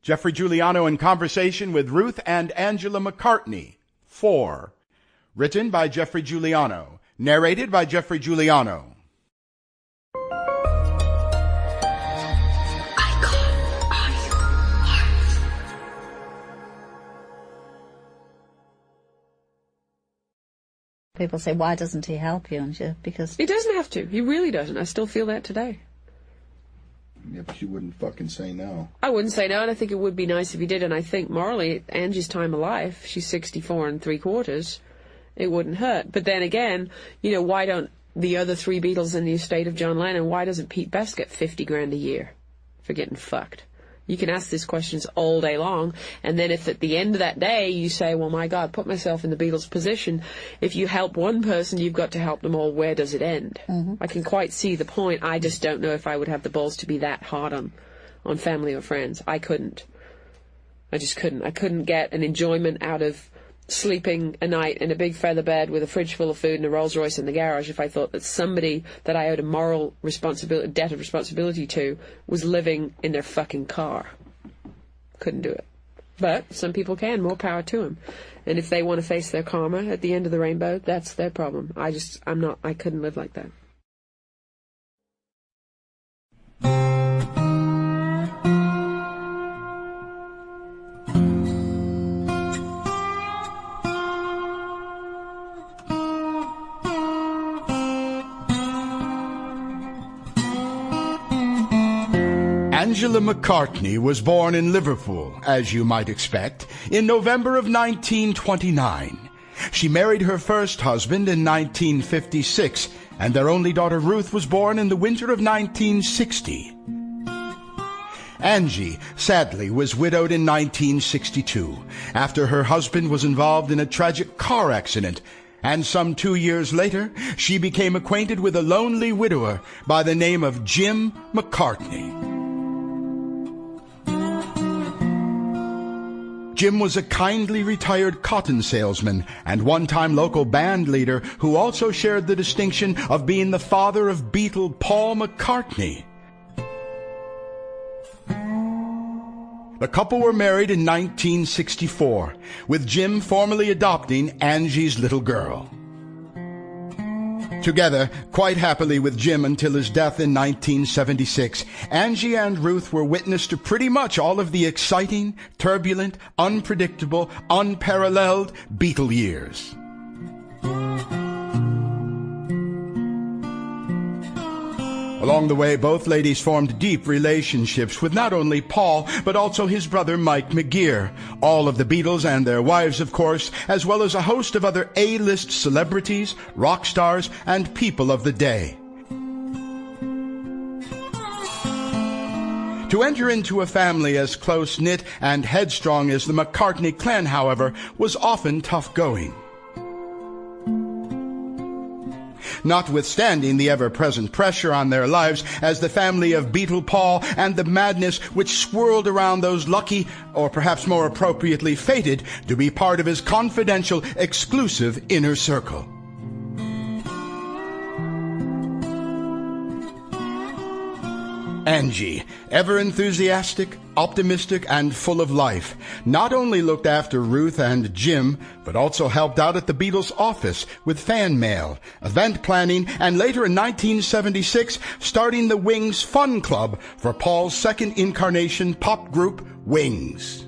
Geoffrey Giuliano in conversation with Ruth and Angela McCartney. 4. Written by Geoffrey Giuliano. Narrated by Geoffrey Giuliano. People say, why doesn't he help you? And because he doesn't have to. He really doesn't. I still feel that today. Yeah, but you wouldn't fucking say no. I wouldn't say no, and I think it would be nice if he did. And I think morally, Angie's time of life, she's 64 3/4, it wouldn't hurt. But then again, you know, why don't the other 3 Beatles in the estate of John Lennon, why doesn't Pete Best get 50 grand a year for getting fucked? You can ask these questions all day long, and then if at the end of that day you say, well, my God, put myself in the Beatles' position, if you help one person, you've got to help them all. Where does it end? I can quite see the point. I just don't know if I would have the balls to be that hard on family or friends. I couldn't. I just couldn't. I couldn't get an enjoyment out of sleeping a night in a big feather bed with a fridge full of food and a Rolls Royce in the garage if I thought that somebody that I owed a moral responsibility, debt of responsibility to, was living in their fucking car. Couldn't do it. But some people can. More power to them. And if they want to face their karma at the end of the rainbow, that's their problem. I couldn't live like that. Angela McCartney was born in Liverpool, as you might expect, in November of 1929. She married her first husband in 1956, and their only daughter Ruth was born in the winter of 1960. Angie, sadly, was widowed in 1962, after her husband was involved in a tragic car accident, and some 2 years later, she became acquainted with a lonely widower by the name of Jim McCartney. Jim was a kindly retired cotton salesman and one-time local band leader who also shared the distinction of being the father of Beatle Paul McCartney. The couple were married in 1964, with Jim formally adopting Angie's little girl. Together, quite happily with Jim until his death in 1976, Angie and Ruth were witness to pretty much all of the exciting, turbulent, unpredictable, unparalleled Beatle years. Along the way, both ladies formed deep relationships with not only Paul, but also his brother Mike McGear, all of the Beatles and their wives, of course, as well as a host of other A-list celebrities, rock stars, and people of the day. To enter into a family as close-knit and headstrong as the McCartney clan, however, was often tough going. Notwithstanding the ever-present pressure on their lives as the family of Beatle Paul and the madness which swirled around those lucky, or perhaps more appropriately fated, to be part of his confidential, exclusive inner circle. Angie, ever enthusiastic, optimistic, and full of life, not only looked after Ruth and Jim, but also helped out at the Beatles' office with fan mail, event planning, and later in 1976, starting the Wings Fun Club for Paul's second incarnation pop group, Wings.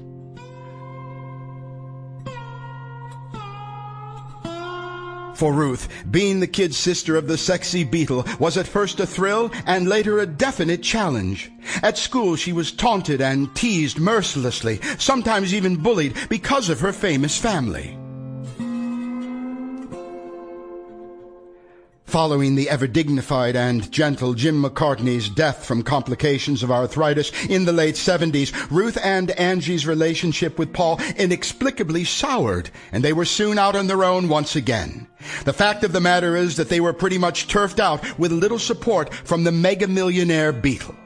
For Ruth, being the kid sister of the sexy Beatle was at first a thrill and later a definite challenge. At school, she was taunted and teased mercilessly, sometimes even bullied because of her famous family. Following the ever-dignified and gentle Jim McCartney's death from complications of arthritis in the late 70s, Ruth and Angie's relationship with Paul inexplicably soured, and they were soon out on their own once again. The fact of the matter is that they were pretty much turfed out with little support from the mega-millionaire Beatle.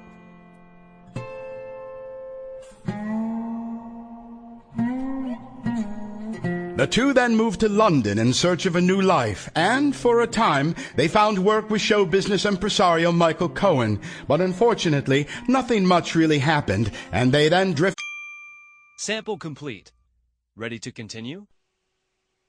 The two then moved to London in search of a new life, and for a time they found work with show business impresario Michael Cohen. But unfortunately, nothing much really happened, and they then drifted. Sample complete. Ready to continue?